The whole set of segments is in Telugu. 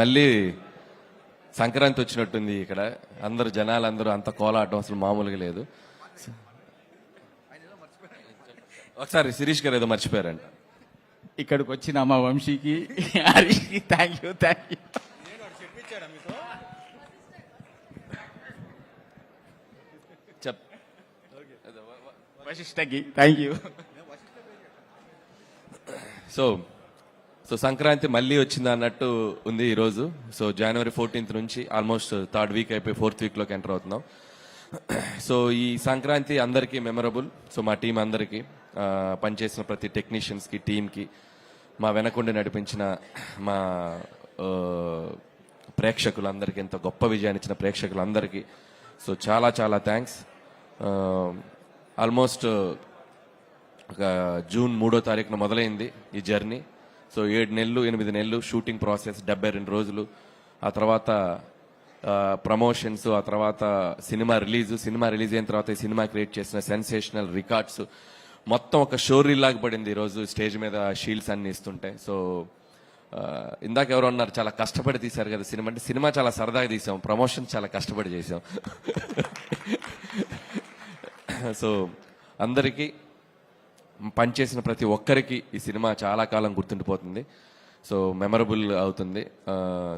మళ్ళీ సంక్రాంతి వచ్చినట్టుంది. ఇక్కడ అందరు జనాలందరూ అంత కోలాటం అసలు మామూలుగా లేదు. ఒకసారి శిరీష్ గారు ఏదో మర్చిపోయారంట. ఇక్కడికి వచ్చిన మా వంశీకి హరీష్కి థ్యాంక్ యూ. వశిష్ఠకి థ్యాంక్ యూ. సో సంక్రాంతి మళ్ళీ వచ్చింది అన్నట్టు ఉంది ఈరోజు. సో జనవరి 14th నుంచి ఆల్మోస్ట్ థర్డ్ వీక్ అయిపోయి ఫోర్త్ వీక్లోకి ఎంటర్ అవుతున్నాం. సో ఈ సంక్రాంతి అందరికీ మెమరబుల్. సో మా టీం అందరికీ, పనిచేసిన ప్రతి టెక్నీషియన్స్కి, టీంకి, మా వెనకుండి నడిపించిన మా ప్రేక్షకులందరికీ, ఎంత గొప్ప విజయాన్ని ఇచ్చిన ప్రేక్షకులందరికీ సో చాలా చాలా థ్యాంక్స్. ఆల్మోస్ట్ ఒక జూన్ 3వ తారీఖున మొదలైంది ఈ జర్నీ. సో 7 నెలలు 8 నెలలు షూటింగ్ ప్రాసెస్, 72 రోజులు, ఆ తర్వాత ప్రమోషన్స్, ఆ తర్వాత సినిమా రిలీజ్ అయిన తర్వాత ఈ సినిమా క్రియేట్ చేసిన సెన్సేషనల్ రికార్డ్స్ మొత్తం ఒక షోరీ లాగా పడింది ఈరోజు స్టేజ్ మీద షీల్డ్స్ అన్ని ఇస్తుంటే. సో ఇందాక ఎవరు అన్నారు చాలా కష్టపడి తీశారు కదా సినిమా అంటే, సినిమా చాలా సరదాగా తీసాం, ప్రమోషన్ చాలా కష్టపడి చేసాం. సో అందరికీ, పనిచేసిన ప్రతి ఒక్కరికి ఈ సినిమా చాలా కాలం గుర్తుండిపోతుంది. సో మెమరబుల్ అవుతుంది.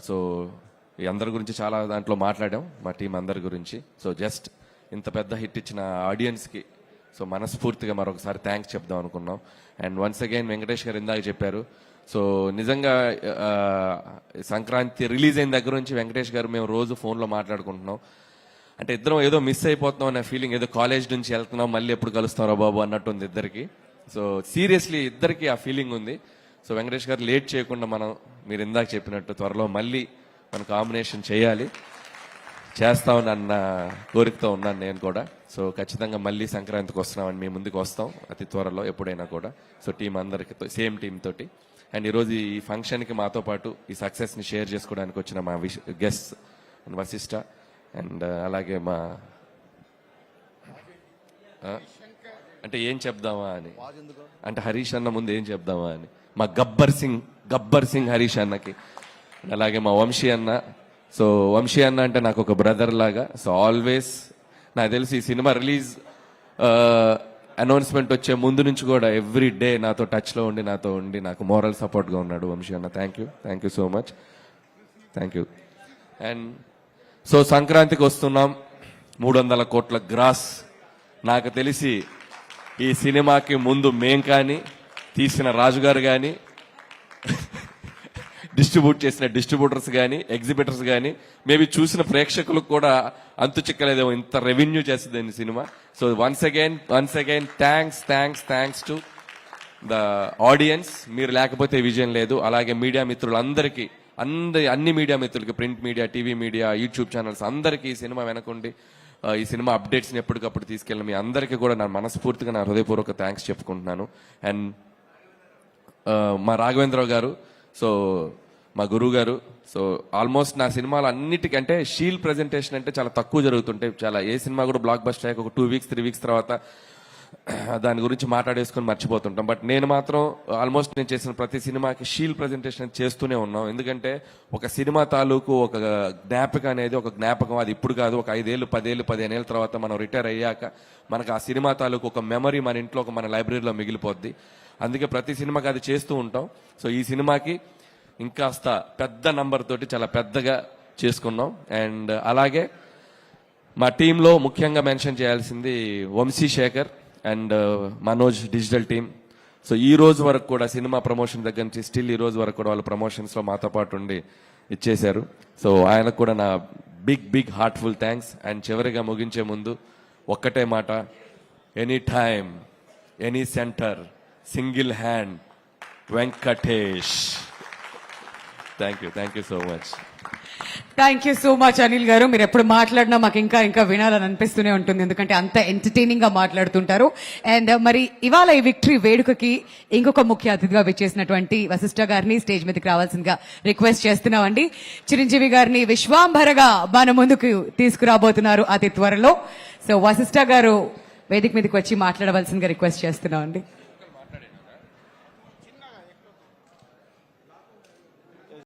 సో ఈ అందరి గురించి చాలా దాంట్లో మాట్లాడాం, మా టీం అందరి గురించి. సో జస్ట్ ఇంత పెద్ద హిట్ ఇచ్చిన ఆడియన్స్కి సో మనస్ఫూర్తిగా మరొకసారి థ్యాంక్స్ చెప్దాం అనుకున్నాం. అండ్ వన్స్ అగైన్ వెంకటేష్ గారు ఇందాక చెప్పారు. సో నిజంగా సంక్రాంతి రిలీజ్ అయిన దగ్గర నుంచి వెంకటేష్ గారు మేము రోజు ఫోన్లో మాట్లాడుకుంటున్నాం. అంటే ఇద్దరం ఏదో మిస్ అయిపోతున్నాం అనే ఫీలింగ్, ఏదో కాలేజ్ నుంచి వెళ్తున్నాం మళ్ళీ ఎప్పుడు కలుస్తారో బాబు అన్నట్టు ఉంది ఇద్దరికి. సో సీరియస్లీ ఇద్దరికి ఆ ఫీలింగ్ ఉంది. సో వెంకటేష్ గారు లేట్ చేయకుండా మనం, మీరు ఇందాక చెప్పినట్టు త్వరలో మళ్ళీ మన కాంబినేషన్ చేయాలి, చేస్తామని అన్న కోరికతో ఉన్నాను నేను కూడా. సో ఖచ్చితంగా మళ్ళీ సంక్రాంతికి వస్తున్నామని మీ ముందుకు వస్తాం అతి త్వరలో ఎప్పుడైనా కూడా. సో టీం అందరికీ సేమ్ టీం తోటి. అండ్ ఈరోజు ఈ ఫంక్షన్కి మాతో పాటు ఈ సక్సెస్ని షేర్ చేసుకోవడానికి వచ్చిన మా గెస్ట్ వశిష్ఠ, అండ్ అలాగే మా అంటే ఏం చెప్దామా అని, అంటే హరీష్ అన్న ముందు ఏం చెప్దామా అని, మా గబ్బర్ సింగ్ హరీష్ అన్నకి, అలాగే మా వంశీ అన్న. సో వంశీ అన్న అంటే నాకు ఒక బ్రదర్ లాగా. సో ఆల్వేస్ నాకు తెలిసి ఈ సినిమా రిలీజ్ అనౌన్స్మెంట్ వచ్చే ముందు నుంచి కూడా ఎవ్రీ డే నాతో టచ్లో ఉండి నాకు మోరల్ సపోర్ట్గా ఉన్నాడు వంశీ అన్న. Thank you so much. Thank you. And so సంక్రాంతికి వస్తున్నాం, 300 కోట్ల గ్రాస్. నాకు తెలిసి ఈ సినిమాకి ముందు మేం కానీ, తీసిన రాజుగారు కానీ, డిస్ట్రిబ్యూట్ చేసిన డిస్ట్రిబ్యూటర్స్ కానీ, ఎగ్జిబిటర్స్ కానీ, మేబీ చూసిన ప్రేక్షకులకు కూడా అంతు చిక్కలేదేమో ఇంత రెవెన్యూ చేస్తుంది ఈ cinema. So once again thanks to the audience. మీరు లేకపోతే విజయం లేదు. అలాగే మీడియా మిత్రులందరికీ, అన్ని మీడియా మిత్రులకి, print media, TV media, YouTube channels అందరికీ ఈ సినిమా వెనకుండి ఈ సినిమా అప్డేట్స్ని ఎప్పటికప్పుడు తీసుకెళ్ళిన మీ అందరికీ కూడా నా మనస్ఫూర్తిగా నా హృదయపూర్వక థ్యాంక్స్ చెప్పుకుంటున్నాను. అండ్ మా రాఘవేంద్రరావు గారు, సో మా గురువు గారు. సో ఆల్మోస్ట్ నా సినిమాలు అన్నిటికంటే షీల్ ప్రెజెంటేషన్ అంటే చాలా తక్కువ జరుగుతుంటాయి. చాలా ఏ సినిమా కూడా బ్లాక్ బస్టర్ అయ్యాక ఒక 2 weeks 3 weeks తర్వాత దాని గురించి మాట్లాడేసుకొని మర్చిపోతుంటాం. బట్ నేను మాత్రం ఆల్మోస్ట్ నేను చేసిన ప్రతి సినిమాకి షీల్ ప్రెజెంటేషన్ చేస్తూనే ఉన్నాం. ఎందుకంటే ఒక సినిమా తాలూకు ఒక జ్ఞాపకం అనేది, ఒక జ్ఞాపకం అది ఇప్పుడు కాదు, ఒక 5 ఏళ్ళు 10 ఏళ్ళు 15 ఏళ్ళ తర్వాత మనం రిటైర్ అయ్యాక మనకు ఆ సినిమా తాలూకు ఒక మెమరీ మన ఇంట్లో, మన లైబ్రరీలో మిగిలిపోద్ది. అందుకే ప్రతి సినిమాకి అది చేస్తూ ఉంటాం. సో ఈ సినిమాకి ఇంకాస్త పెద్ద నంబర్ తోటి చాలా పెద్దగా చేసుకున్నాం. అండ్ అలాగే మా టీంలో ముఖ్యంగా మెన్షన్ చేయాల్సింది Vamshi Shekhar and Manoj digital team. So ఈ రోజు వరకు కూడా సినిమా ప్రమోషన్ దగ్గర నుంచి స్టిల్ ఈ రోజు వరకు కూడా వాళ్ళు ప్రమోషన్స్లో మాతో పాటు ఉండి ఇచ్చేశారు. సో ఆయనకు కూడా నా బిగ్ హార్ట్ఫుల్ థ్యాంక్స్. అండ్ చివరిగా ముగించే ముందు ఒక్కటే మాట, any time any centre single hand Venkatesh. Thank you so much. Thank you so much Anil గారు. మీరు ఎప్పుడు మాట్లాడినా మాకు ఇంకా వినాలని అనిపిస్తూనే ఉంటుంది, ఎందుకంటే అంత ఎంటర్టైనింగ్ గా మాట్లాడుతుంటారు. అండ్ మరి ఇవాళ ఈ విక్టరీ వేడుకకి ఇంకొక ముఖ్య అతిథిగా విచ్చేసినటువంటి వశిష్ఠ గారిని స్టేజ్ మీదకి రావాల్సిందిగా రిక్వెస్ట్ చేస్తున్నామండి. చిరంజీవి గారిని విశ్వాంభరగా మన ముందుకు తీసుకురాబోతున్నారు అతి త్వరలో. సో వశిష్ఠ గారు వేదిక మీదకి వచ్చి మాట్లాడవలసిందిగా రిక్వెస్ట్ చేస్తున్నామండి.